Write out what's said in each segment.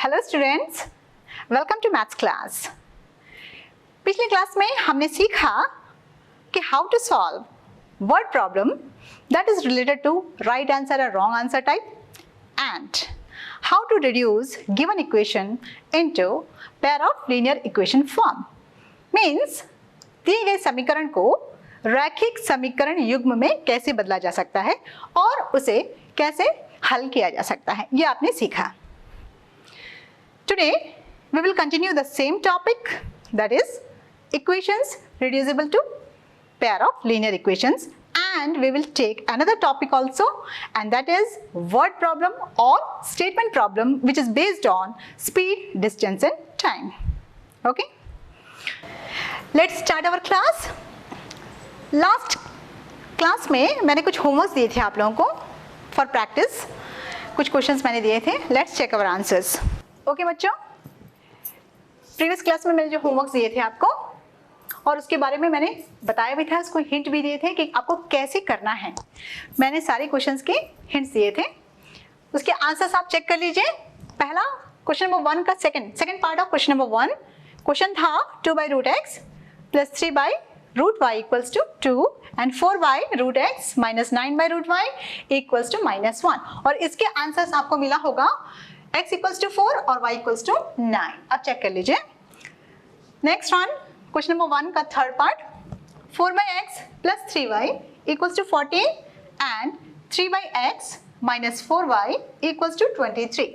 Hello students, welcome to maths class. पिछले class में हमने सीखा कि how to solve word problem that is related to right answer और wrong answer type and how to reduce given equation into pair of linear equation form. Means दिए गए समीकरण को रैखिक समीकरण युग्म में कैसे बदला जा सकता है और उसे कैसे हल किया जा सकता है, ये आपने सीखा। Today we will continue the same topic, that is equations reducible to pair of linear equations, and we will take another topic also, and that is word problem or statement problem which is based on speed, distance and time. Okay, let's start our class. Last class में मैंने कुछ homeworks दिए थे आप लोगों को for practice, कुछ questions मैंने दिए थे. Let's check our answers. Okay बच्चों, प्रीवियस क्लास में मैंने जो होमवर्क दिए थे आपको और उसके बारे में मैंने बताया भी था, उसको हिंट भी दिए थे कि आपको कैसे करना है। मैंने सारे क्वेश्चंस के हिंट्स दिए थे, उसके आंसर्स आप चेक कर लीजिए। पहला क्वेश्चन नंबर 1 का second part of question number 1 question था 2/√x + 3/√y = 2 and 4/√x - 9/√y = -1, और इसके आंसर्स आपको मिला होगा x = 4 और y = 9। अब चेक कर लीजिए। नेक्स्ट वन, क्वेश्चन नंबर 1 का third part 4/x + 3y = 14 and 3/x - 4y = 23,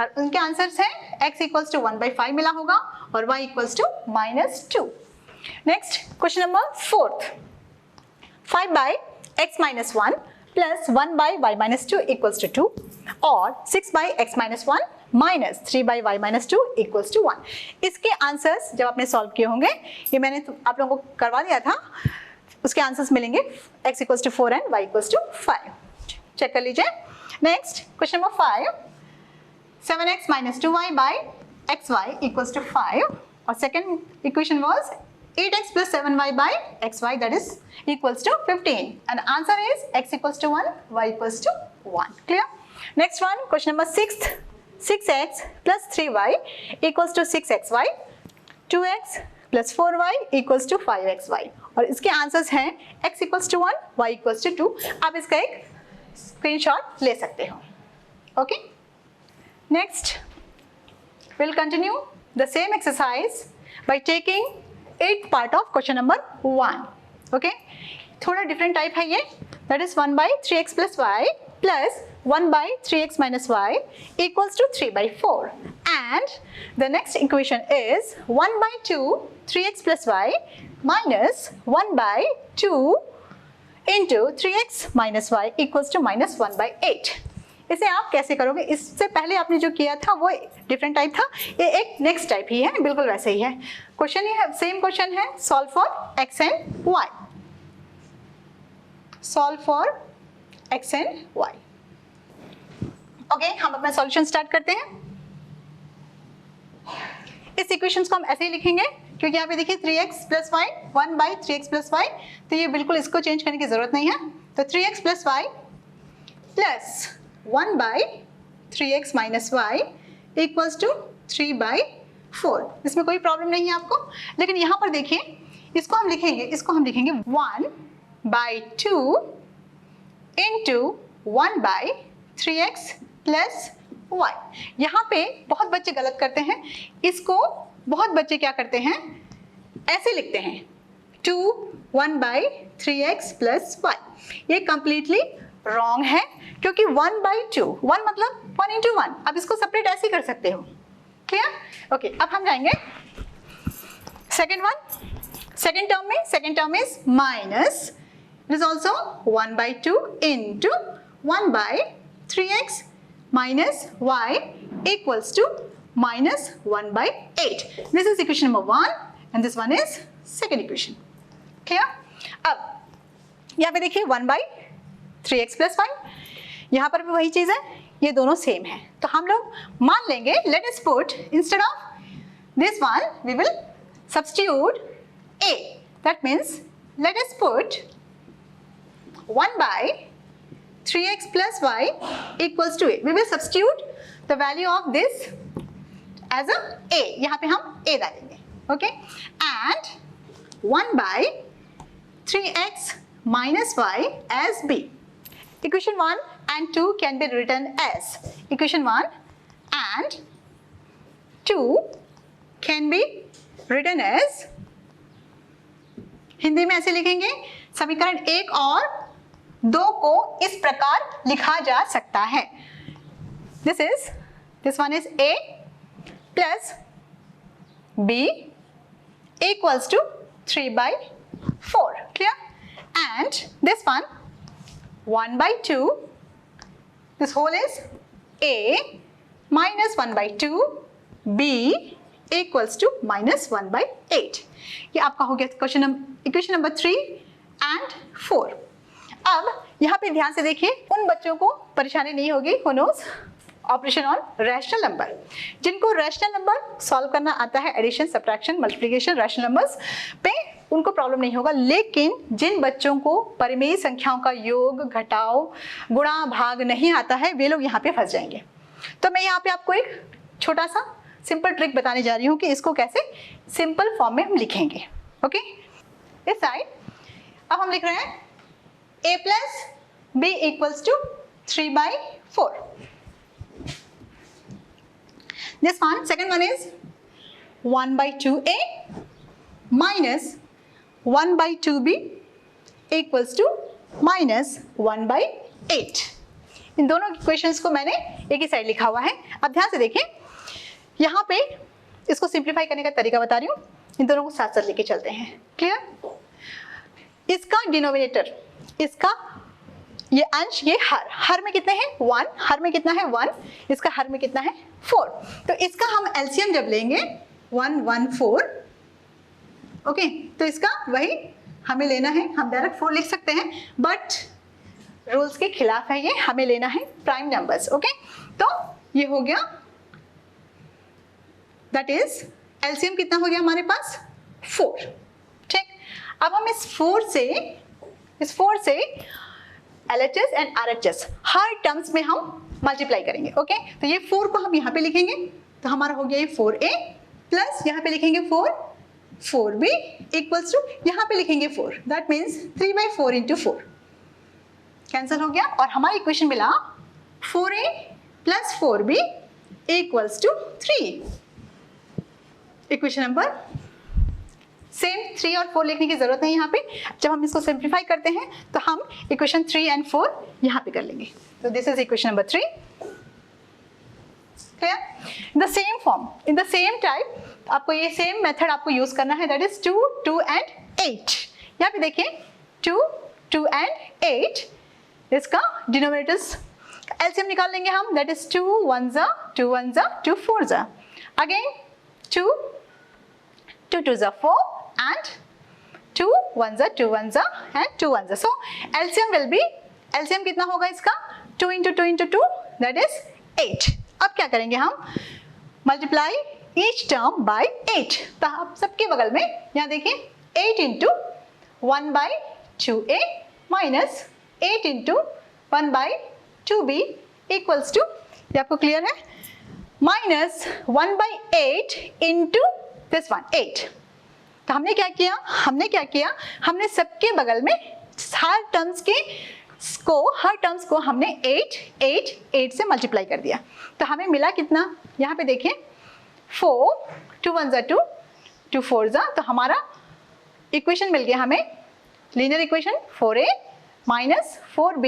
और उनके आंसर्स हैं x = 1/5 मिला होगा और y = -2। Next question number 4 5/x - 1 + 1/y - 2 = 2 और 6/x - 1 - 3/y - 2 = 1। इसके आंसर्स जब आपने सॉल्व किए होंगे, ये मैंने आप लोगों को करवा दिया था, उसके आंसर्स मिलेंगे x = 4 एंड y = 5। चेक कर लीजिए। Next question number 5 7x - 2y/xy = 5, और second equation was 8x + 7y/xy, that is equals to 15, and answer is x = 1, y = 1. Clear? Next one, question number 6 6x + 3y = 6xy, 2x + 4y = 5xy, और इसके answers हैं x = 1, y = 2। आप इसका एक screenshot ले सकते हो। Okay, next we'll continue the same exercise by taking 8th part of question number 1. Okay, थोड़ा डिफरेंट टाइप है ये, that is 1/3x + y plus 1/3x - y = 3/4, and the next equation is 1/2 3x + y minus 1/2 into 3x - y = -1/8। इसे आप कैसे करोगे? इससे पहले आपने जो किया था वो डिफरेंट टाइप था, ये एक नेक्स्ट टाइप ही है, बिल्कुल वैसे ही है। क्वेश्चन ये है, सेम क्वेश्चन है, solve for x and y, solve for x and y। Okay, हम अपना सॉल्यूशन स्टार्ट करते हैं। इस इक्वेशंस को हम ऐसे ही लिखेंगे, क्योंकि यहाँ पे देखिए 3x + y 1/3x + y, तो ये बिल्कुल इसको चेंज करने की जरूरत नहीं है। तो 3x + y plus 1/3x - y = 3/4, इसमें कोई प्रॉब्लम नहीं है आपको। लेकिन यहाँ पर देखिए, इसको हम लिखेंगे 1/2 into 1/3x + y। यहाँ पे बहुत बच्चे गलत करते हैं, इसको बहुत बच्चे क्या करते हैं, ऐसे लिखते हैं 2 1/3x + y। ये कंप्लीटली रॉन्ग है, क्योंकि 1/2 1 मतलब 1 into 1, अब इसको सेपरेट ऐसे ही कर सकते हो। क्लियर? ओके, अब हम जाएंगे second one. Second term is minus, it is also 1/2 into 1/3x - y = -1/8. This is equation number 1 and this one is second equation. Clear? अब यहाँ पे देखिए 1/3x + y, यहाँ पर भी वही चीज है, ये दोनों सेम है, तो हम लोग मान लेंगे, let us put instead of this one we will substitute a, that means let us put 1/3x + y = a. We will substitute the value of this as a a, यहाँ पे हम a डालेंगे, okay, and 1 by 3x minus y as b. Equation 1 and 2 can be written as equation 1 and 2 can be written as, Hindi में ऐसे लिखेंगे, समीकरण 1 और 2 को इस प्रकार लिखा जा सकता है. This one is a plus b equals to 3 by 4, clear? And this one 1 by 2, this whole is a minus 1 by 2 b equals to minus 1 by 8. ये आपका हो गया इक्वेशन नंबर 3 एंड 4. अब यहाँ पे ध्यान से देखिए, उन बच्चों को परेशानी नहीं होगी who knows operation on rational number. जिनको रैशनल नंबर सॉल्व करना आता है, addition, subtraction, multiplication, rational numbers पे, उनको प्रॉब्लम नहीं होगा. लेकिन जिन बच्चों को परिमेय संख्याओं का योग, घटाव, गुणा, भाग नहीं आता है, वे लोग यहाँ पे फंस जाएंगे. तो मैं यहाँ पे आपको एक छोटा सा सिंपल ट्रिक बताने जा रही हूँ कि इसको कैसे सिंपल फॉर्म में हम लिखेंगे. ओके, इस साइड अब हम लिख रहे हैं a plus b equals to 3 by 4. This one, second one is 1 by 2a minus 1 by 2b equals to minus 1 by 8. इन दोनों इक्वेशंस को मैंने एक ही साइड लिखा हुआ है. अब ध्यान से देखिए, यहाँ पे इसको सिंप्लीफाई करने का तरीका बता रही हूँ. इन दोनों को साथ साथ लेके चलते हैं, क्लियर? इसका डिनोमिनेटर, इसका ये अंश, ये हर में कितने हैं 1, हर में कितना है 1, इसका हर में कितना है 4. तो इसका हम एलसीएम जब लेंगे 1 1 4, ओके, तो इसका वही हमें लेना है. हम डायरेक्ट 4 लिख सकते हैं, बट रूल्स के खिलाफ है ये, हमें लेना है प्राइम नंबर्स. ओके, तो ये हो गया, दैट इज एलसीएम कितना हो गया हमारे पास 4. ठीक, अब हम इस 4 से LHS and RHS her terms में हम मल्टीप्लाई करेंगे. ओके, तो ये 4 को हम यहाँ पे लिखेंगे, तो हमारा हो गया ये 4a प्लस यहाँ पे लिखेंगे 4b इक्वल्स टू यहाँ पे लिखेंगे 4. That means 3 by 4 into 4 cancel हो गया, और हमारा इक्वेशन मिला 4a plus 4b equals to 3. Equation number same 3 और 4 लिखने की जरूरत नहीं यहाँ पे. जब हम इसको सिंप्लीफाई करते हैं तो हम इक्वेशन 3 एंड 4 यहाँ पे कर लेंगे. तो this is equation number 3. Clear? In the same form, in the same type, आपको ये सेम मेथड आपको यूज करना है, दैट इज 2 2 एंड 8. यहाँ पे देखिए 2 2 एंड 8, इसका डिनोमिनेटर्स एलसीएम निकाल लेंगे हम, दैट इज 2 1 जा 2 1 जा 2 4 जा, अगेन 2 2 2 जा 4 and 2 1 जा 2 1 जा and 2 1 जा. So LCM will be, LCM कितना होगा इसका 2 into 2 into 2, that is 8. अब क्या करेंगे हम, मल्टीप्लाई each term by 8. तो आप सबके बगल में यहाँ देखिए 8 into 1 by 2a minus 8 into 1 by 2b equals to, ये आपको क्लियर है, minus 1 by 8 into this one 8. तो हमने क्या किया, हमने सबके बगल में हर टर्म्स को हमने 8 8 8 से मल्टीप्लाई कर दिया. तो हमें मिला कितना, यहाँ पे देखिए 4 2 1 जा 2 2 4 जा, तो हमारा इक्वेशन मिल गया हमें, linear equation 4a minus 4b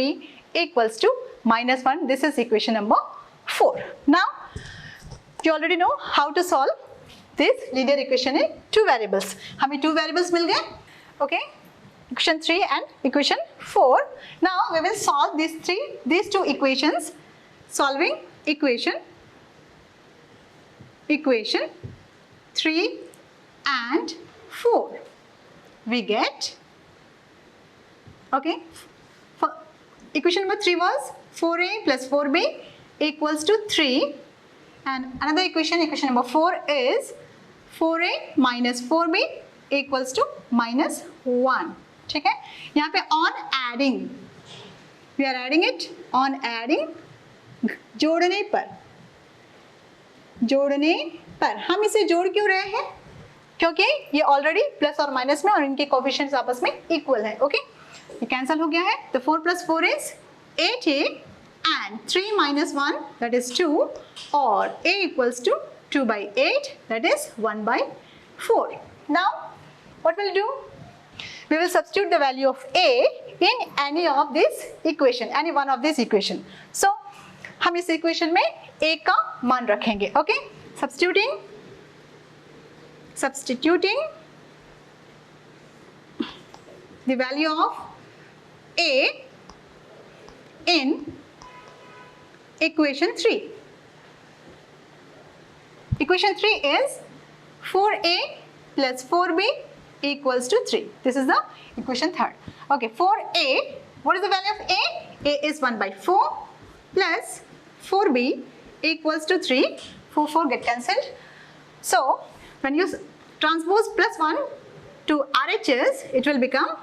equals to minus 1. This is equation number 4. Now you already know how to solve this linear equation in 2 variables. हमें 2 variables मिल गए. Okay, equation 3 and equation 4. Now we will solve these two equations. Solving equation 3 and 4. We get, okay, for equation number 3 was 4a plus 4b equals to 3, and another equation number 4 is 4a minus 4b equals to minus 1. ठीक है, यहाँ पे on adding, we are adding it on adding, जोड़ने पर हम इसे जोड़ क्यों रहे हैं? क्योंकि ये ऑलरेडी प्लस और माइनस में और इनके कोफिशिएंट्स आपस में इक्वल है. ओके, ये कैंसिल हो गया है. तो 4 + 4 is 8a and 3 - 1 that is 2, or a equals to 2/8 that is 1/4. Now what we'll do? We will substitute the value of a in any of this equation, any one of this equation. So हम इस equation में a का मान रखेंगे. Okay, substituting the value of a in equation 3. Equation 3 is 4a plus 4b equals to 3. This is the equation 3rd. Okay, 4a, what is the value of a? A is 1/4 plus 4b equals to 3. 4 get cancelled. So when you transpose +1 to RHS, it will become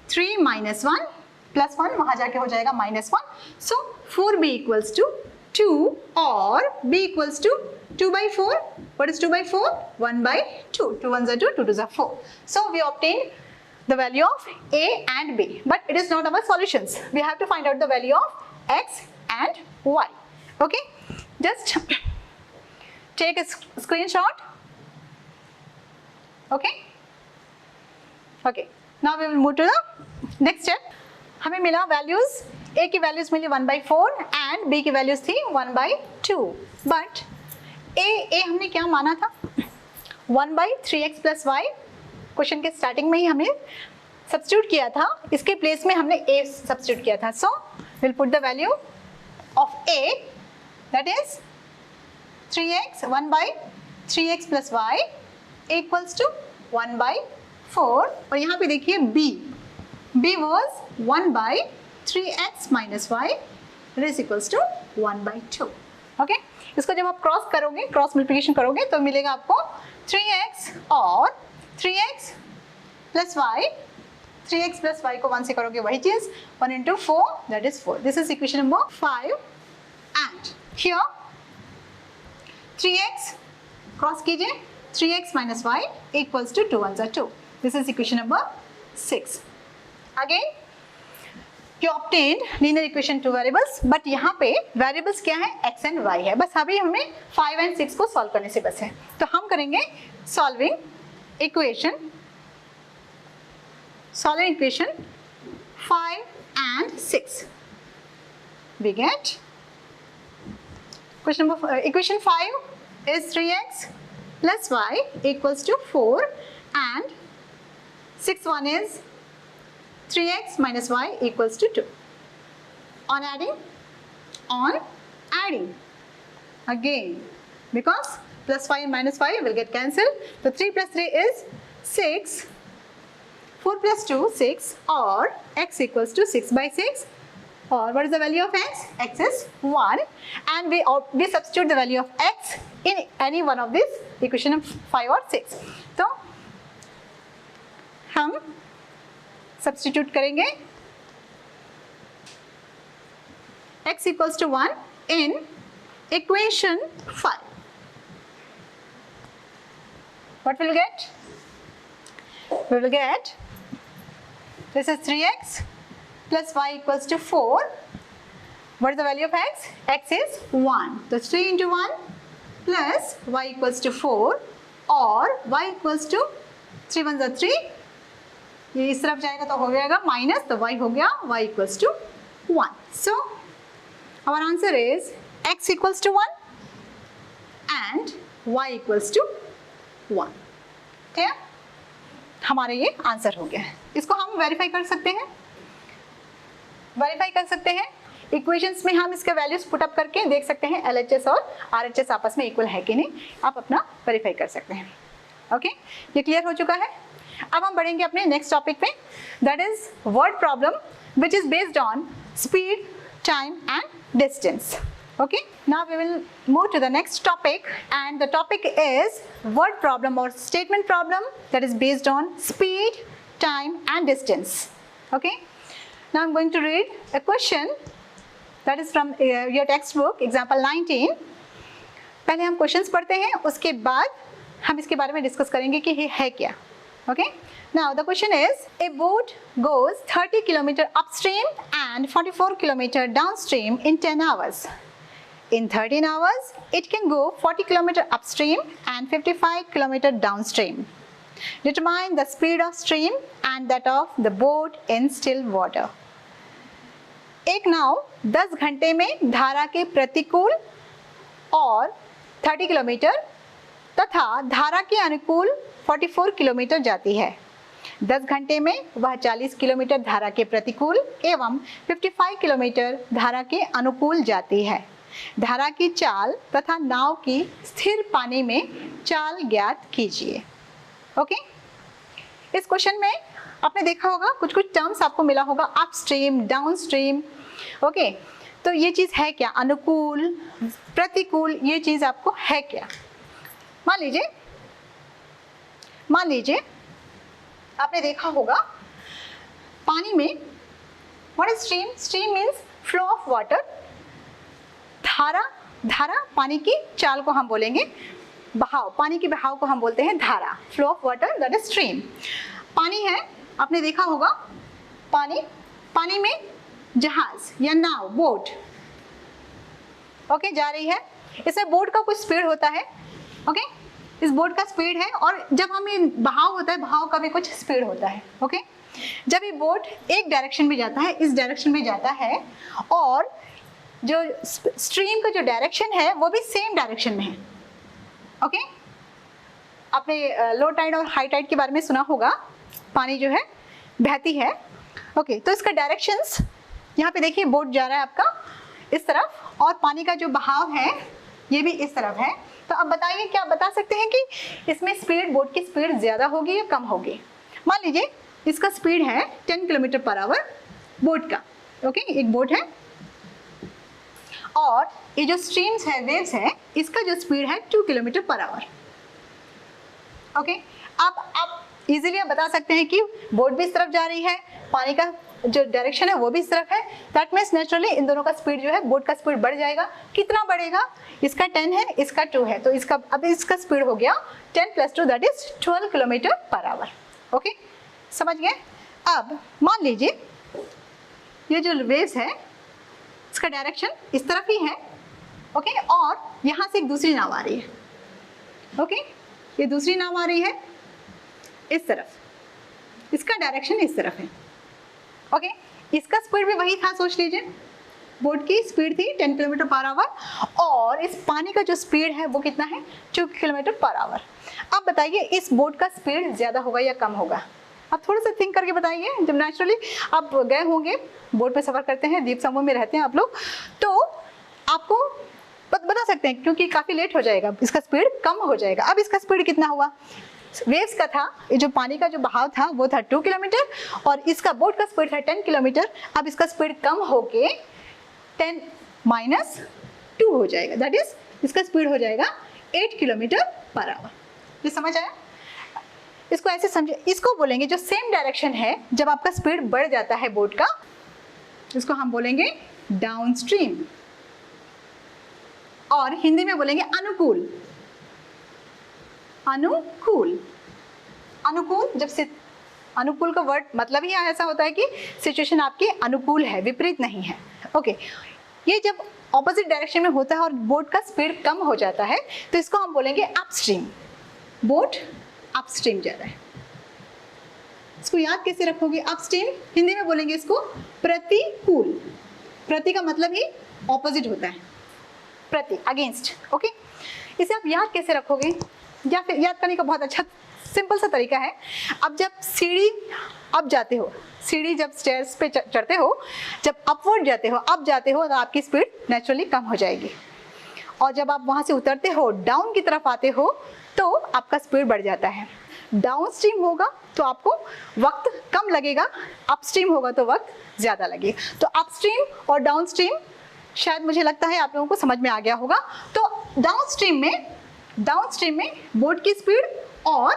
3 - 1 plus 1 वहाँ जाके हो जाएगा -1. So 4b equals to 2 or b equals to 2/4. What is 2/4? 1/2. 2 1s are 2, 2 2s are 4. So we obtained the value of a and b, but it is not our solutions. We have to find out the value of x and y. Okay, just take a screenshot. Okay, now we will move to the next step. हमें मिला values, a की values milli 1/4 and b की values थी 1/2. But a हमने क्या माना था? 1/3x + y. Question के स्टार्टिंग में ही हमने सब्स्टिट्यूट किया था, इसके प्लेस में हमने a सब्स्टिट्यूट किया था. So will put the value of a that is 3x 1/3x + y equals to 1/4. और यहाँ पे देखिए b was 1/3x - y that is equals to 1/2. Okay, इसको जब आप क्रॉस करोगे, क्रॉस मल्टीप्लिकेशन करोगे तो मिलेगा आपको 3x और 3x + y. 3x + y को 1 से करोगे वही चीज, 1 × 4 that is 4. This is equation number 5. And here 3x cross कीजिए, 3x - y equals to 2 1s are 2. This is equation number 6. Again you obtained linear equation 2 variables, but यहाँ पे variables क्या है? x and y है. बस अभी हमें 5 and 6 को सॉल्व करने से बस है. तो हम करेंगे solving equation 5 and 6. We get equation 5 is 3x + y equals to 4 and 6 one is 3x - y equals to 2. On adding again, because +5 and -5 will get cancelled. So 3 + 3 is 6, 4 + 2 6, or x equals to 6/6. Or what is the value of x? X is 1, and we substitute the value of x in any one of these equation 5 or 6. तो हम substitute करेंगे x equals to 1 in equation 5. What will we get? We will get, this is 3x + y equals to 4. What is the value of x? X is 1. So 3 × 1 plus y equals to 4, or y equals to 3 1s are 3. ये इस तरफ जाएगा तो हो जाएगा minus, तो y हो गया y equals to 1. So our answer is x equals to 1 and y equals to 1. Clear? हमारे ये आंसर हो गया है. इसको हम वेरीफाई कर सकते हैं. इक्वेशंस में हम इसके वैल्यूज पुट अप करके देख सकते हैं LHS और RHS आपस में इक्वल है कि नहीं. आप अपना वेरीफाई कर सकते हैं. ओके, ये क्लियर हो चुका है. अब हम बढ़ेंगे अपने नेक्स्ट टॉपिक पे, that is word problem which is based on speed, time and distance. Okay, now we will move to the next topic, and the topic is word problem or statement problem that is based on speed, time and distance. Okay, now I'm going to read a question that is from your textbook, example 19. पहले हम questions पढ़ते हैं, उसके बाद हम इसके बारे में डिस्कस करेंगे कि ये है क्या. Okay, now the question is, A boat goes 30 kilometre upstream and 44 kilometre downstream in 10 hours. In 13 hours, it can go 40 km upstream and 55 km downstream. Determine the speed of stream and that of the boat in still water. एक नाव 10 घंटे में धारा के प्रतिकूल और 30 kilometre तथा धारा के अनुकूल 44 किलोमीटर जाती है. 10 घंटे में वह 40 किलोमीटर धारा के प्रतिकूल एवं 55 किलोमीटर धारा के अनुकूल जाती है. धारा की चाल तथा नाव की स्थिर पानी में चाल ज्ञात कीजिए. ओके, इस क्वेश्चन में आपने देखा होगा कुछ कुछ टर्म्स आपको मिला होगा, अपस्ट्रीम, डाउनस्ट्रीम. ओके, तो ये चीज है क्या, अनुकूल, प्रतिकूल, ये चीज आपको है क्या. मान लीजिए आपने देखा होगा पानी में, what is stream? Stream means flow of water. धारा पानी की चाल को हम बोलेंगे बहाव, पानी के बहाव को हम बोलते हैं धारा. Flow of water, that is stream. पानी है, आपने देखा होगा पानी में जहाज या नाव, बोट, ओके, जा रही है. इसमें बोट का कुछ स्पीड होता है. ओके, इस बोट का स्पीड है, और जब हमें बहाव होता है, बहाव का भी कुछ स्पीड होता है. ओके, जब ये बोट एक डायरेक्शन में जाता है, इस डायरेक्शन में जाता है, और जो स्ट्रीम का जो डायरेक्शन है वो भी सेम डायरेक्शन में है. ओके, आपने लो टाइड और हाई टाइड के बारे में सुना होगा. पानी जो है बहती है. ओके, तो इसका डायरेक्शंस, यहाँ पे देखिए बोट जा रहा है आपका इस तरफ, और पानी का जो बहाव है ये भी इस तरफ है. तो अब बताइए, क्या बता सकते हैं कि इसमें स्पीड, बोट की स्पीड ज्यादा होगी या कम होगी? मान लीजिए इसका स्पीड है 10 किलोमीटर पर आवर बोट का. ओके, एक बोट है, और ये जो स्ट्रीम्स है, वेव्स है, इसका जो स्पीड है 2 किलोमीटर पर आवर. ओके, अब आप इजीली बता सकते हैं कि बोट भी इस तरफ जा रही है, पानी का जो डायरेक्शन है वो भी इस तरफ है. दैट मीन्स नेचुरली इन दोनों का स्पीड जो है, बोट का स्पीड बढ़ जाएगा. कितना बढ़ेगा? इसका 10 है, इसका 2 है, तो इसका अब इसका स्पीड हो गया 10 + 2 that is 12 kilometre per our. Okay, समझ गए? अब मान लीजिए ये जो वेव्स है, इसका डायरेक्शन इस तरफ ही है. ओके, और यहाँ से एक दूसरी नाव आ रही है. ओके, ये दूसरी नाव आ रही है इस तरफ, इसका डायरेक्शन इस तरफ है. ओके, इसका स्पीड भी वही था, सोच लीजिए. बोट की स्पीड थी 10 किलोमीटर पर आवर, और इस पानी का जो स्पीड है वो कितना है? 2 किलोमीटर पर आवर. अब बताइए इस बोट का स्पीड ज्यादा होगा या कम होगा? आप थोड़ा सा थिंक करके बताइए. जब नेचुरली आप गए होंगे, बोट पे सफर करते हैं, द्वीप समूह में रहते हैं आप लोग, तो आपको बता सकते हैं, क्योंकि काफी लेट हो जाएगा, इसका स्पीड कम हो जाएगा. अब इसका स्पीड कितना हुआ? वेव्स का था, ये जो पानी का जो बहाव था वो था 2 किलोमीटर, और इसका बोट का स्पीड था 10 किलोमीटर. अब इसका स्पीड कम होके 10 - 2 हो जाएगा. दैट इज इसका स्पीड हो जाएगा 8 किलोमीटर पर आवर. ये समझ आया? इसको ऐसे समझे, इसको बोलेंगे जो सेम डायरेक्शन है, जब आपका स्पीड बढ़ जाता है बोट का, इसको हम बोलेंगे डाउनस्ट्रीम, और हिंदी में बोलेंगे अनुकूल. अनुकूल, अनुकूल, जब से अनुकूल का वर्ड मतलब ही ऐसा होता है कि सिचुएशन आपकी अनुकूल है, विपरीत नहीं है. ओके, ये जब ऑपोजिट डायरेक्शन में होता है और बोट का स्पीड कम हो जाता है, तो इसको हम बोलेंगे अपस्ट्रीम. बोट अपस्ट्रीम जा रहा है. इसको याद कैसे रखोगे? अपस्ट्रीम, हिंदी में बोलेंगे इसको प्रतिकूल. प्रति का मतलब ही ऑपोजिट होता है, प्रति, अगेंस्ट. ओके, इसे आप याद कैसे रखोगे? या फिर याद करने का बहुत अच्छा सिंपल सा तरीका है. अब जब सीढ़ी अप जाते हो, सीढ़ी जब स्टेयर्स पे चढ़ते हो, जब अपवर्ड जाते हो, अप जाते हो, तो आपकी स्पीड नेचुरली कम हो जाएगी. और जब आप वहां से उतरते हो, डाउन की तरफ आते हो, तो आपका स्पीड बढ़ जाता है. डाउन स्ट्रीम होगा तो आपको वक्त कम लगेगा, अपस्ट्रीम होगा तो वक्त ज्यादा लगेगा. तो अपस्ट्रीम और डाउन स्ट्रीम शायद मुझे लगता है आप लोगों को समझ में आ गया होगा. तो डाउन स्ट्रीम में बोट की स्पीड, और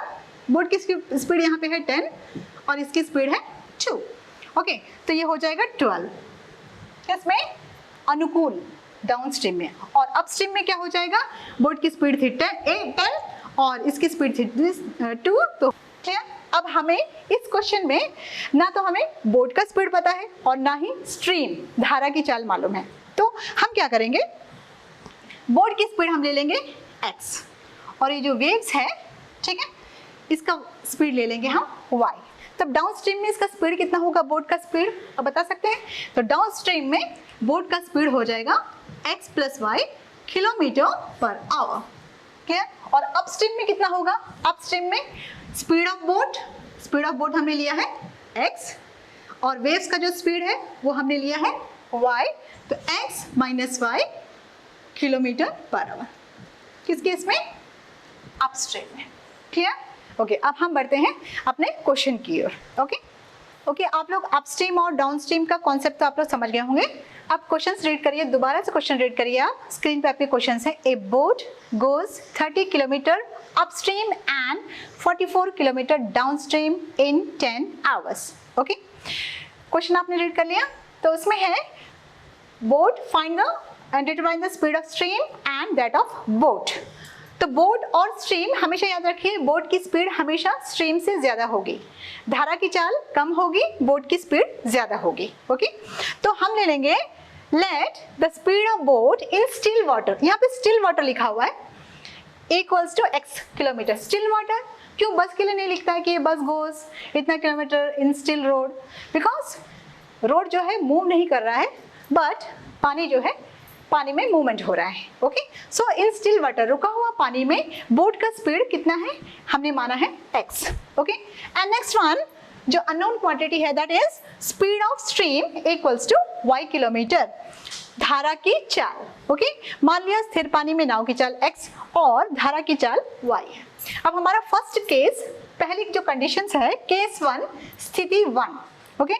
बोट की स्पीड यहाँ पे है 10 और इसकी स्पीड है 2. ओके, तो ये हो जाएगा 12. इसमें अनुकूल डाउनस्ट्रीम में, और अपस्ट्रीम में क्या हो जाएगा, बोट की स्पीड थी 10 और इसकी स्पीड थी 2। तो क्लियर। अब हमें इस क्वेश्चन में ना तो हमें बोट का स्पीड पता है और ना ही स्ट्रीम धारा की चाल मालूम है, तो हम क्या करेंगे, बोट की स्पीड हम ले लेंगे x और ये जो वेव्स है, ठीक है, इसका स्पीड ले लेंगे हम y। तब डाउनस्ट्रीम में इसका स्पीड कितना होगा, बोट का स्पीड अब बता सकते हैं। तो डाउनस्ट्रीम में बोट का स्पीड हो जाएगा x + y km/h, क्लियर। और अपस्ट्रीम में कितना होगा, अपस्ट्रीम में स्पीड ऑफ बोट हमने लिया है x और वेव्स का जो स्पीड है वो हमने लिया है y, तो x - y km/h किस केस में, अपस्ट्रीम में, क्लियर। ओके, अब हम बढ़ते हैं अपने क्वेश्चन की ओर। ओके, आप लोग अपस्ट्रीम और डाउनस्ट्रीम का कॉन्सेप्ट तो आप लोग समझ गए होंगे। अब क्वेश्चंस रीड करिए, दोबारा से क्वेश्चन रीड करिए आप, स्क्रीन पे आपके क्वेश्चंस है। ए boat goes 30 kilometre upstream and 44 kilometre downstream in 10 hours. Okay, question आपने रीड कर लिया, तो उसमें है boat find the end determine the speed of stream and that of boat. तो बोट और स्ट्रीम हमेशा याद रखिए, बोट की स्पीड हमेशा स्ट्रीम से ज्यादा होगी, धारा की चाल कम होगी, बोट की स्पीड ज्यादा होगी। ओके, तो हम ले लेंगे let the speed of boat in still water, यहाँ पे स्टिल वाटर लिखा हुआ है, equals to x kilometre. Still water क्यों बस के लिए नहीं लिखता है कि ये बस गोज इतना kilometre in still road, because road जो है मूव नहीं कर रहा है, बट पानी जो है पानी में मूवमेंट हो रहा है। ओके, सो इन स्टिल वाटर, रुका हुआ पानी में बोट का स्पीड कितना है, हमने माना है x। Okay, and next one जो अननोन क्वांटिटी है, that is speed of stream equals to y kilometre, धारा की चाल। ओके, मान लिया स्थिर पानी में नाव की चाल x और धारा की चाल y है। अब हमारा फर्स्ट केस, पहली जो कंडीशंस है, केस 1 स्थिति 1। ओके,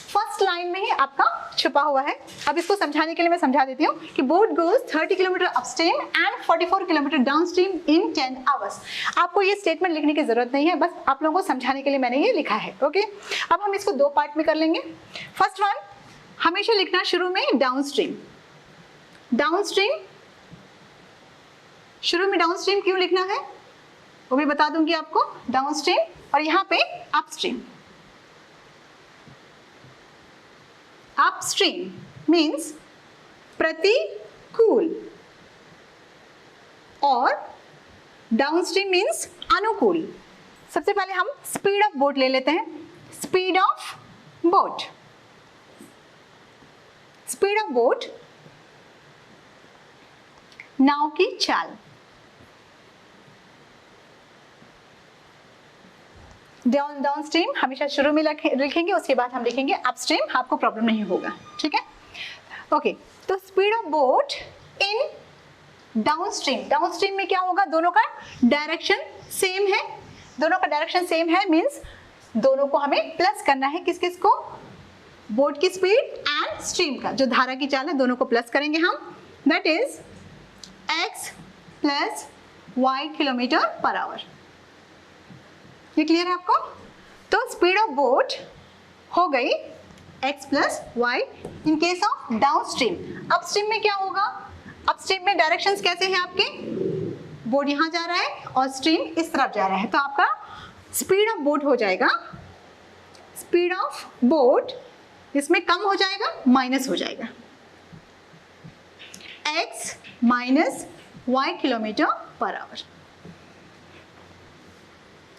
फर्स्ट लाइन में ही आपका छुपा हुआ है। अब इसको समझाने के लिए मैं समझा देती हूँ कि boat goes 30 kilometre upstream and 44 kilometre downstream in 10 hours. आपको ये स्टेटमेंट लिखने की जरूरत नहीं है, बस आप लोगों को समझाने के लिए मैंने ये लिखा है। ओके, अब हम इसको दो पार्ट में कर लेंगे। फर्स्ट वन, हमेशा लिखना शुरू में डाउनस्ट्रीम। डाउनस्ट्रीम, शुरू में डाउनस्ट्रीम क्यों लिखना है वो भी बता दूंगी आपको, डाउनस्ट्रीम, और यहाँ पे अपस्ट्रीम। अपस्ट्रीम मीन्स प्रतिकूल और डाउनस्ट्रीम मीन्स अनुकूल। सबसे पहले हम स्पीड ऑफ बोट ले लेते हैं। Speed of boat, speed of boat, नाव की चाल। डाउनस्ट्रीम हमेशा शुरू में लिखेंगे, उसके बाद हम लिखेंगे अपस्ट्रीम, आपको प्रॉब्लम नहीं होगा, ठीक है। ओके, तो speed of boat in downstream, downstream में क्या होगा, दोनों का डायरेक्शन सेम है, दोनों का डायरेक्शन सेम है, मींस दोनों को हमें प्लस करना है। किस किस को, बोट की स्पीड एंड स्ट्रीम का जो धारा की चाल है, दोनों को प्लस करेंगे हम, that is x plus y kilometre per hour. ये क्लियर है आपको? तो स्पीड ऑफ बोट हो गई x plus y in case of downstream. Upstream में क्या होगा, अपस्ट्रीम में डायरेक्शंस कैसे हैं आपके, बोट यहाँ जा रहा है और स्ट्रीम इस तरफ जा रहा है, तो आपका स्पीड ऑफ बोट हो जाएगा, स्पीड ऑफ बोट इसमें कम हो जाएगा, माइनस हो जाएगा, x minus y kilometre per hour.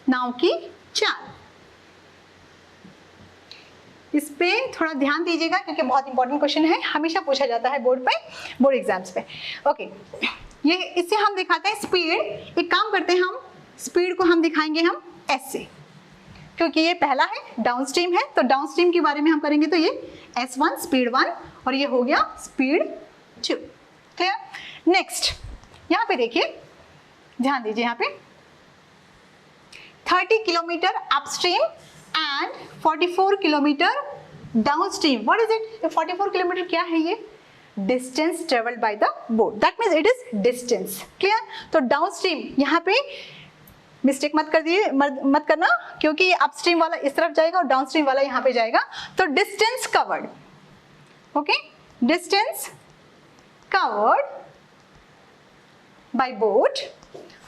नाव की चाल, इस पे थोड़ा ध्यान दीजिएगा क्योंकि बहुत इंपॉर्टेंट क्वेश्चन है, हमेशा पूछा जाता है बोर्ड पे, बोर्ड एग्जाम्स पे। ओके, ये इससे हम दिखाते हैं स्पीड। एक काम करते हैं, हम स्पीड को हम दिखाएंगे हम S से, क्योंकि ये पहला है डाउनस्ट्रीम है, तो डाउनस्ट्रीम के बारे में हम करेंगे तो ये S1 स्पीड 1 और ये हो गया स्पीड 2। क्लियर? नेक्स्ट यहाँ पे देखिए, ध्यान दीजिए, यहाँ पे 30 kilometre upstream and 44 kilometre downstream. What is it? 44 kilometre क्या है, ये distance travelled by the boat, that means it is distance. Clear? तो डाउनस्ट्रीम यहाँ पे मिस्टेक मत करना, क्योंकि अपस्ट्रीम वाला इस तरफ जाएगा और डाउनस्ट्रीम वाला यहाँ पे जाएगा, तो distance covered. Okay, distance covered by boat.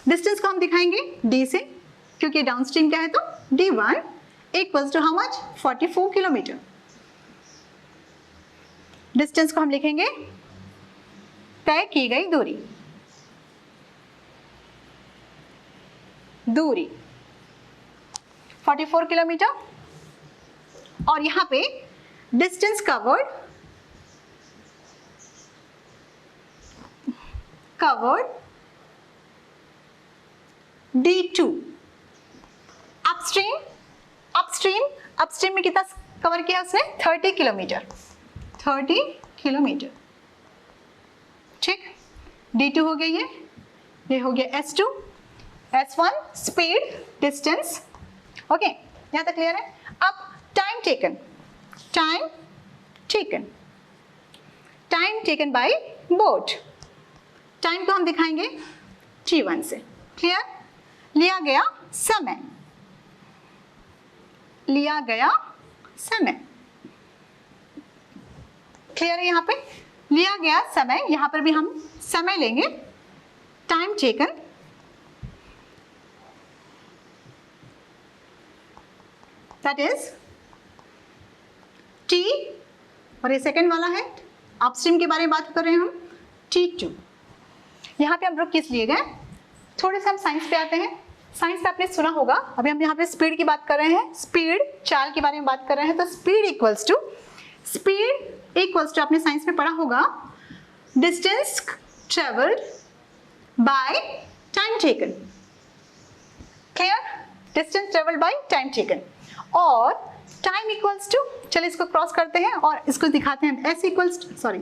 Distance को हम दिखाएंगे d से, क्योंकि डाउनस्ट्रीम क्या है तो d1 equals to how much 44 kilometre. Distance को हम लिखेंगे तय की गई दूरी, दूरी 44 किलोमीटर। और यहां पे distance covered, covered D2। Upstream, upstream, upstream में कितना कवर किया उसने 30 किलोमीटर, 30 किलोमीटर। ठीक, D2 हो गया, ये हो गया S2, S1 speed, distance. Okay, यहां तक क्लियर है। अब time taken, time taken, time taken by boat. Time को हम दिखाएंगे T1 से। क्लियर, लिया गया समय, लिया गया समय। क्लियर है, यहां पे लिया गया समय, यहां पर भी हम समय लेंगे, time taken that is T, और ये सेकंड वाला है अपस्ट्रीम के बारे में बात कर रहे हैं हम, T2। यहाँ पे हम लोग किस लिए गए, थोड़े से हम साइंस पे आते हैं। साइंस पे आपने सुना होगा, अभी हम यहाँ पे स्पीड की बात कर रहे हैं, स्पीड चाल के बारे में बात कर रहे हैं। तो स्पीड इक्वल्स टू आपने साइंस में पढ़ा होगा distance travelled by time taken. Clear, distance travelled by time taken. और टाइम इक्वल्स टू, चलिए इसको क्रॉस करते हैं और इसको दिखाते हैं एस इक्वल्स, सॉरी,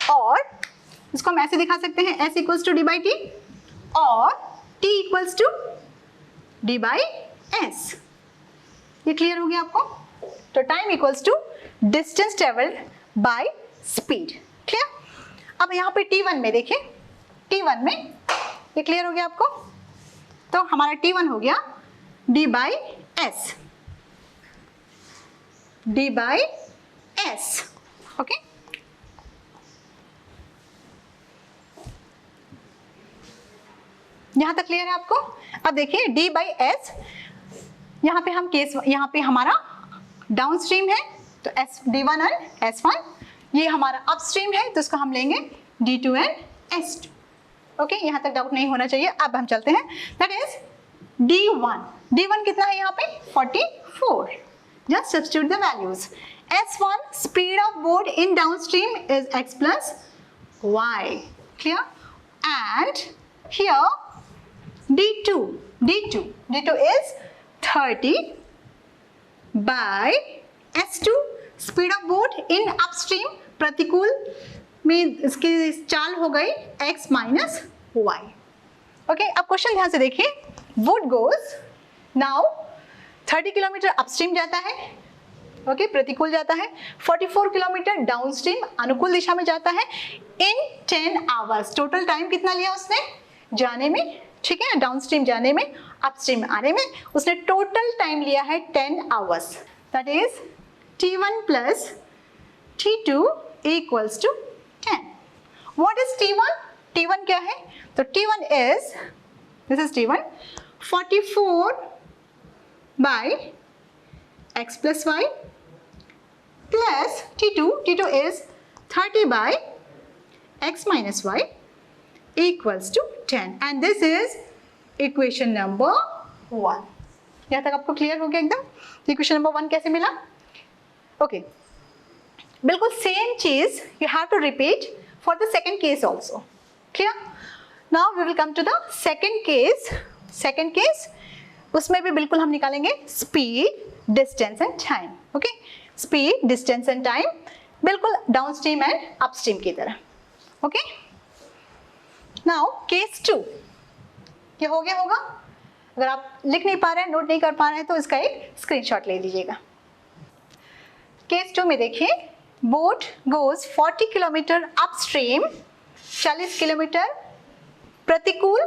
और इसको हम ऐसे दिखा सकते हैं S equals to D by T और T equals to D by S. ये क्लियर हो गया आपको। तो time equals to distance travelled by speed. Clear. अब यहाँ पे T1 में देखिए, T1 में ये क्लियर हो गया आपको। तो हमारा T1 हो गया d by S, d by S. Okay, यहां तक क्लियर है आपको। अब देखिए d बाई एस, यहाँ पे हम केस, यहाँ पे हमारा डाउनस्ट्रीम है तो एस D1 और S1, ये हमारा अपस्ट्रीम है तो इसको हम लेंगे D2 एंड S2। ओके, यहाँ तक डाउट नहीं होना चाहिए। अब हम चलते हैं, दैट इज D1 कितना है यहाँ पे 44। Just substitute the values. S1 speed of boat in downstream is x plus y, clear, and here D2 is 30 by S2 speed of boat in upstream, प्रतिकूल में इसकी चाल हो गई x minus y। ओके, अब क्वेश्चन ध्यान से देखिए। Would goes now 30 kilometre upstream जाता है, ओके, प्रतिकूल जाता है। 44 किलोमीटर डाउनस्ट्रीम अनुकूल दिशा में जाता है इन 10 आवर्स। टोटल टाइम कितना लिया उसने जाने में, ठीक है, डाउनस्ट्रीम जाने में, अपस्ट्रीम में आने में उसने टोटल टाइम लिया है 10 hours. That is T1 plus T2 equals to 10. What is T1? T1 क्या है? तो T1 is, this is T1, 44 by x plus y plus T2 is 30 by x minus y equals to 10, and this is equation number 1. यहाँ तक आपको clear हो गया एकदम। Equation number 1 कैसे मिला? ओके, बिल्कुल सेम चीज you have to repeat for the second case also. Clear. Now we will come to the second case. Second case, उसमें भी बिल्कुल हम निकालेंगे speed, distance and time. Okay, speed, distance and time बिल्कुल downstream and upstream की तरह। Okay, now case 2 ये हो गया होगा। अगर आप लिख नहीं पा रहे हैं, नोट नहीं कर पा रहे हैं तो इसका एक स्क्रीनशॉट ले लीजिएगा। केस 2 में देखिए, boat goes 40 kilometre upstream, 40 kilometre प्रतिकूल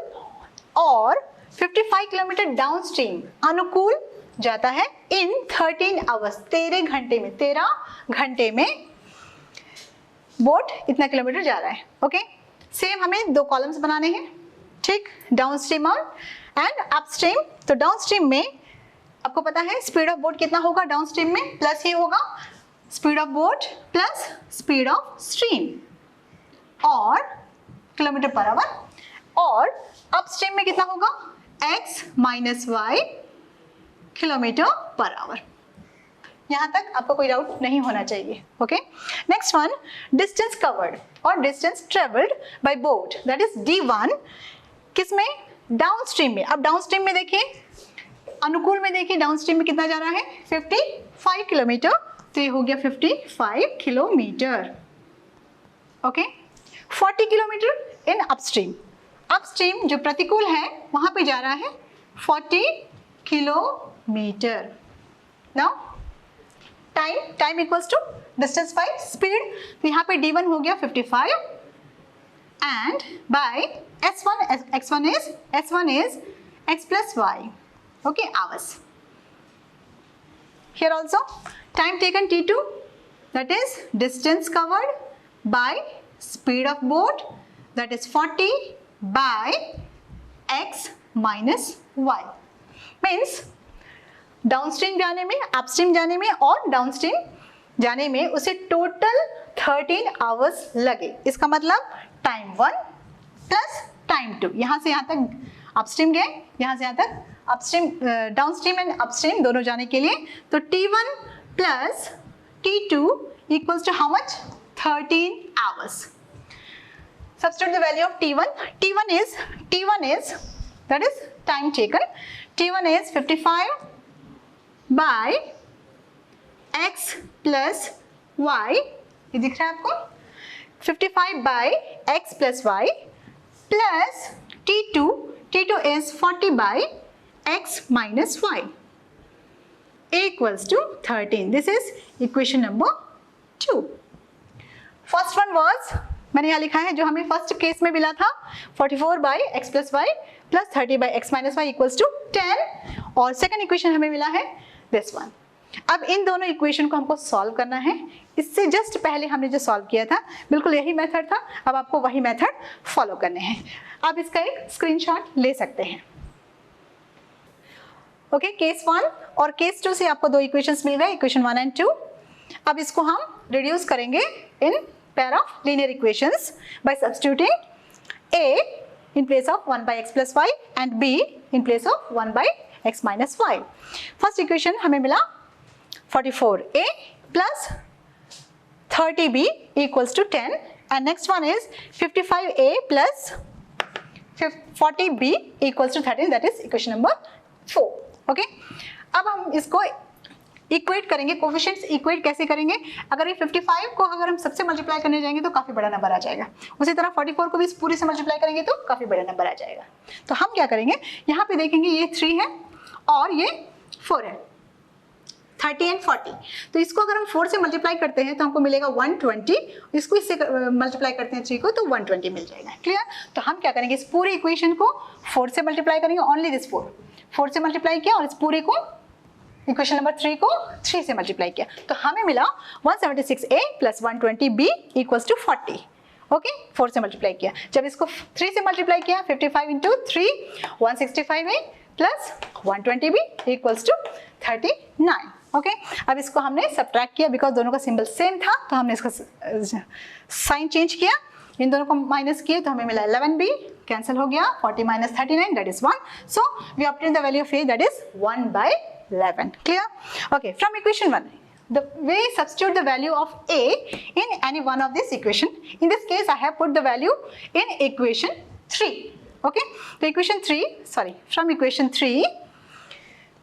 और 55 किलोमीटर डाउनस्ट्रीम अनुकूल जाता है इन 13 आवर्स, 13 घंटे में। बोट इतना किलोमीटर जा रहा है। ओके, सेम हमें दो कॉलम्स बनाने हैं, ठीक, डाउन स्ट्रीम और एंड अपस्ट्रीम। तो डाउन स्ट्रीम में आपको पता है स्पीड ऑफ बोट कितना होगा, डाउन स्ट्रीम में प्लस ही होगा, speed of boat plus speed of stream और किलोमीटर पर आवर, और अपस्ट्रीम में कितना होगा, x minus Y kilometre per hour. यहां तक आपको कोई डाउट नहीं होना चाहिए। Okay, next one, distance covered और distance travelled by boat that is d1, किसमें, डाउन स्ट्रीम में। अब डाउन स्ट्रीम में देखिए, अनुकूल में देखिए डाउन स्ट्रीम में कितना जा रहा है, 55 किलोमीटर, तो ये हो गया 55 kilometre. Okay, 40 kilometre in upstream, upstream जो प्रतिकूल है वहां पे जा रहा है 40 kilometre. Now time equals to distance by speed, तो यहाँ पे d1 हो गया 55 and by s1 is x plus y, okay, hours. Here also time taken t2, that is distance covered by speed of boat, that is 40 by x minus y, means downstream जाने में, upstream जाने में और downstream जाने में उसे total 13 hours लगे। इसका मतलब टाइम 1 प्लस टाइम 2, यहाँ से यहाँ तक अपस्ट्रीम गए, यहाँ से यहाँ तक अपस्ट्रीम, डाउनस्ट्रीम एंड अपस्ट्रीम दोनों जाने के लिए, तो T1 plus T2 equals to how much, 13 hours. Substitute the value of T1. T1 is that is time taken. T1 is 55 by x plus y, ये दिख रहा है आपको, 55 by x plus y plus T2 is 40 by x minus y equals to 13. This is equation number 2. First one was, मैंने यहाँ लिखा है जो हमें फर्स्ट केस में मिला था, 44 by x plus y plus 30 by x minus y equals to 10, और सेकंड इक्वेशन हमें मिला है दिस वन। अब इन दोनों इक्वेशन को हमको सॉल्व करना है। इससे जस्ट पहले हमने जो सॉल्व किया था बिल्कुल यही मेथड था, अब आपको वही मेथड फॉलो करने हैं। आप इसका एक स्क्रीनशॉट ले सकते हैं। ओके, केस 1 और केस 2 से आपको दो इक्वेशंस मिल गए, इक्वेशन 1 एंड 2। अब इसको हम रिड्यूस करेंगे in pair of linear equations bye substituting a in place of 1 by x plus y and b in place of 1 by x minus y. First equation हमें मिला 44a plus 30b equals to 10, and next one is 55a plus 40b equals to 13, that is equation number 4. Okay, अब हम इसको equate करेंगे, coefficients equate कैसे करेंगे, अगर ये 55 को अगर हम सबसे मल्टीप्लाई करने जाएंगे तो काफ़ी बड़ा नंबर आ जाएगा, उसी तरह 44 को भी इस पूरे से मल्टीप्लाई करेंगे तो काफ़ी बड़ा नंबर आ जाएगा। तो हम क्या करेंगे, यहाँ पे देखेंगे ये 3 है और ये 4 है, 30 एंड 40, तो इसको अगर हम 4 से मल्टीप्लाई करते हैं तो हमको मिलेगा 120, इसको इससे मल्टीप्लाई करते हैं 3 को तो 120 मिल जाएगा। क्लियर, तो हम क्या करेंगे, इस पूरे इक्वेशन को 4 से मल्टीप्लाई करेंगे, ओनली दिस 4 से मल्टीप्लाई किया और इस पूरे को इक्वेशन नंबर 3 को 3 से मल्टीप्लाई किया, तो हमें मिला 176a plus 120b equals to 40। Okay, 4 से मल्टीप्लाई किया, जब इसको 3 से मल्टीप्लाई किया 55 into 3 165a plus 120b equals to 39। Okay, अब इसको हमने सब्ट्रैक्ट किया, बिकॉज दोनों का सिंबल सेम था तो हमने इसका साइन चेंज किया, इन दोनों को माइनस किए तो हमें मिला 11b, कैंसिल हो गया, 40 minus 39 that is 1, so we obtain the value of a that is 1 by 11. Clear? Okay, from equation 1, the way substitute the value of a in any one of this equation. In this case, I have put the value in equation 3. Okay, the equation 3, sorry, from equation 3,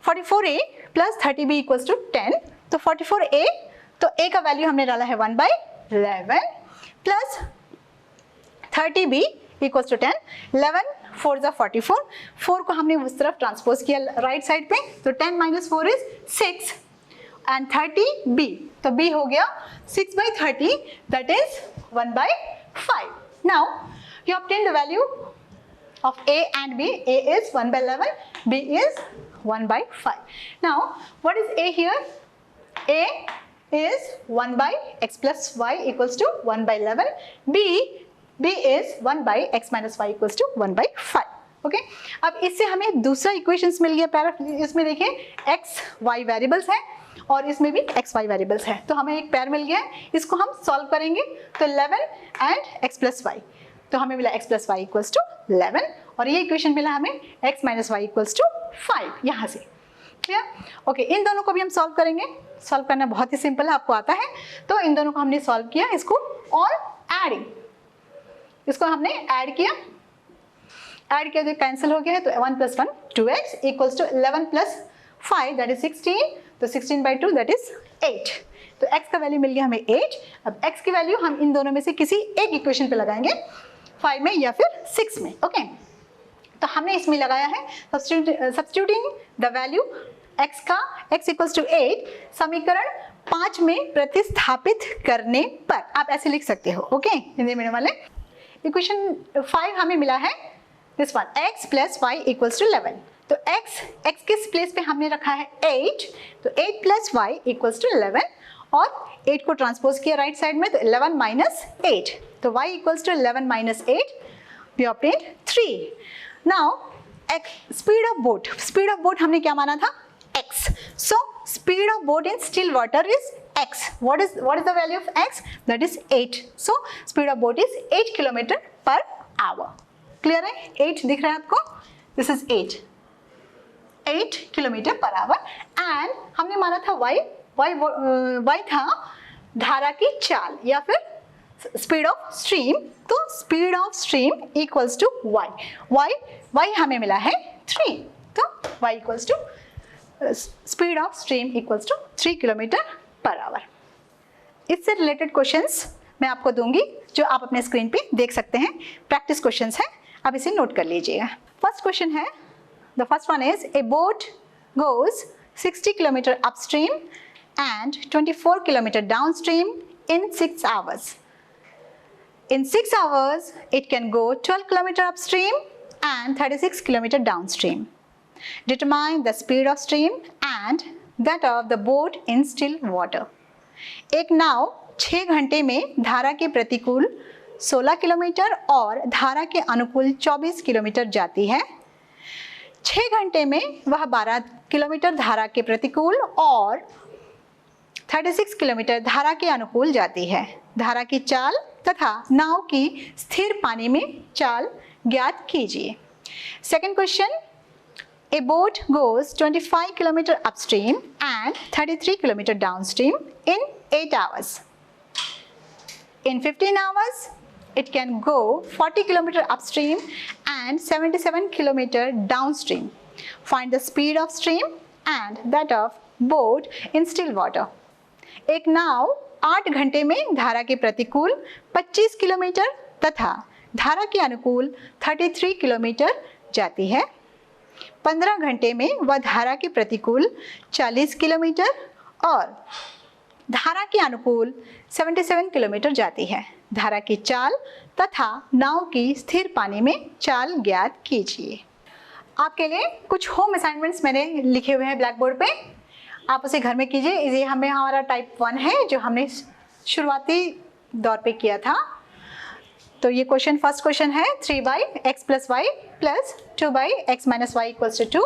44a plus 30b equals to 10. तो 44a, तो a का value हमने डाला है 1 by 11 plus 30b equals to 10, 11 4 is 44, 4 को हमने उस तरफ ट्रांसपोज किया राइट साइड पे, तो 10 minus 4 is 6 and 30b, तो b हो गया 6 by 30, that is 1 by 5. Now you obtain the value of a and b. A is 1 by 11, b is 1 by 5. Now what is a here? A is 1 by x plus y equals to 1 by 11. B is 1 by x minus y equals to 1 by 5. Okay अब इससे हमें दूसरा equations मिल गया। इसमें देखिए x y variables हैं और इसमें भी x y वेरिएबल्स हैं, तो हमें एक पैर मिल गया है। इसको हम सॉल्व करेंगे तो 11 एंड x प्लस वाई, तो हमें मिला x plus y equals to 11 और ये इक्वेशन मिला हमें x minus y equals to 5 यहाँ से। क्लियर? ओके, इन दोनों को भी हम सॉल्व करेंगे। सॉल्व करना बहुत ही सिंपल है, आपको आता है। तो इन दोनों को हमने सॉल्व किया, इसको और एडिंग, इसको हमने ऐड किया तो कैंसिल हो गया है। तो 1 plus 1 2x equals to 11 plus 5 that is 16, तो 16 बाई 2 दैट इज 8। तो x का वैल्यू मिल गया हमें 8। अब x की वैल्यू हम इन दोनों में से किसी एक इक्वेशन पे लगाएंगे, 5 में या फिर 6 में। ओके तो हमने इसमें लगाया है सब्स्टिट्यूटिंग द वैल्यू x का, x इक्वल्स टू 8 समीकरण 5 में प्रतिस्थापित करने पर। आप ऐसे लिख सकते हो। ओके हिंदी मीडियम वाले, इक्वेशन 5 हमें मिला है this one, x plus y equals to 11। तो x किस प्लेस पे हमने रखा है 8, तो 8 प्लस वाई इक्वल्स टू 11 और 8 को ट्रांसपोज किया राइट साइड में, तो 11 माइनस 8, तो y equals to 11 minus 8, we obtain 3। Now speed of boat हमने क्या माना था x, so speed of boat in still water is x. what is the value of x? that is 8. so speed of boat is 8 kilometre per our. Clear है? 8 दिख रहा है आपको, this is 8 kilometre per our. And हमने माना था y था धारा की चाल या फिर स्पीड ऑफ स्ट्रीम, तो speed of stream equals to y हमें मिला है 3, तो y equals to speed of stream equals to 3 kilometre per hour. इससे रिलेटेड क्वेश्चंस मैं आपको दूंगी जो आप अपने स्क्रीन पे देख सकते हैं। प्रैक्टिस क्वेश्चंस हैं, आप इसे नोट कर लीजिएगा। फर्स्ट क्वेश्चन है, the first one is a boat goes 60 kilometre upstream and 24 kilometer downstream in 6 hours. In 6 hours, it can go 12 kilometer upstream and 36 kilometer downstream. Determine the speed of stream and that of the boat in still water. एक नाव 6 घंटे में धारा के प्रतिकूल 16 kilometre और धारा के अनुकूल 24 किलोमीटर जाती है। 6 घंटे में वह 12 किलोमीटर धारा के प्रतिकूल और 36 किलोमीटर धारा के अनुकूल जाती है। धारा की चाल तथा नाव की स्थिर पानी में चाल ज्ञात कीजिए। Second question, A boat goes 25 kilometre upstream and 33 kilometre downstream in 8 hours. In 15 hours, it can go 40 kilometer upstream and 77 kilometer downstream. Find the speed of stream and that of boat in still water. एक नाव 8 घंटे में धारा के प्रतिकूल 25 kilometre तथा धारा के अनुकूल 33 किलोमीटर जाती है। 15 घंटे में वह धारा के प्रतिकूल 40 किलोमीटर और धारा के अनुकूल 77 किलोमीटर जाती है। धारा की चाल तथा नाव की स्थिर पानी में चाल ज्ञात कीजिए। आपके लिए कुछ होम असाइनमेंट्स मैंने लिखे हुए हैं ब्लैक बोर्ड पे, आप उसे घर में कीजिए। ये हमारा टाइप 1 है जो हमने शुरुआती दौर पे किया था। तो ये क्वेश्चन, फर्स्ट क्वेश्चन है 3 by x plus y plus 2 by x minus y equals to 2,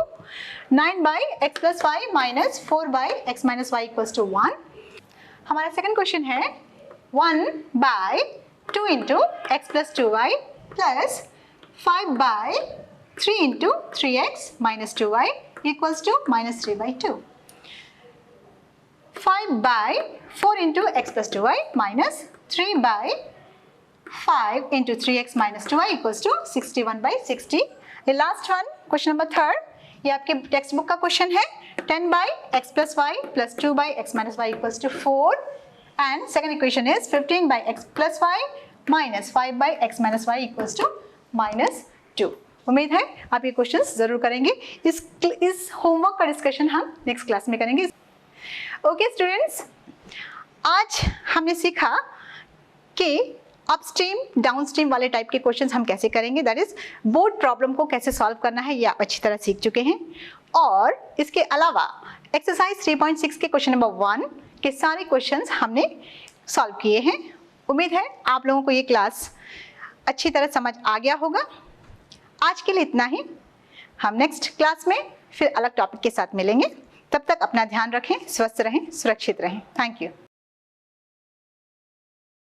9 by x plus y minus 4 by x minus y equals to 1। हमारा सेकंड क्वेश्चन है 1 by 2 into x plus 2 y plus 5 by 3 into 3x minus 2 y equals to minus 3 by 2। 5 by 4 into x plus 2y minus 3 by 5 into 3x minus 2y equals to 61 by 60. ये last one, question number 3, ये आपके text book का question है। 10 by x plus y plus 2 by x minus y equals to 4 and second equation is 15 by x plus y minus 5 by x minus y equals to minus 2. उम्मीद है आप ये questions जरूर करेंगे। इस homework का डिस्कशन हम नेक्स्ट क्लास में करेंगे। ओके स्टूडेंट्स, आज हमने सीखा कि अपस्ट्रीम डाउन स्ट्रीम वाले टाइप के क्वेश्चंस हम कैसे करेंगे, दैट इज बोर्ड प्रॉब्लम को कैसे सॉल्व करना है, ये आप अच्छी तरह सीख चुके हैं। और इसके अलावा एक्सरसाइज 3.6 के क्वेश्चन नंबर 1 के सारे क्वेश्चंस हमने सॉल्व किए हैं। उम्मीद है आप लोगों को ये क्लास अच्छी तरह समझ आ गया होगा। आज के लिए इतना ही, हम नेक्स्ट क्लास में फिर अलग टॉपिक के साथ मिलेंगे। तब तक अपना ध्यान रखें, स्वस्थ रहें, सुरक्षित रहें। Thank you.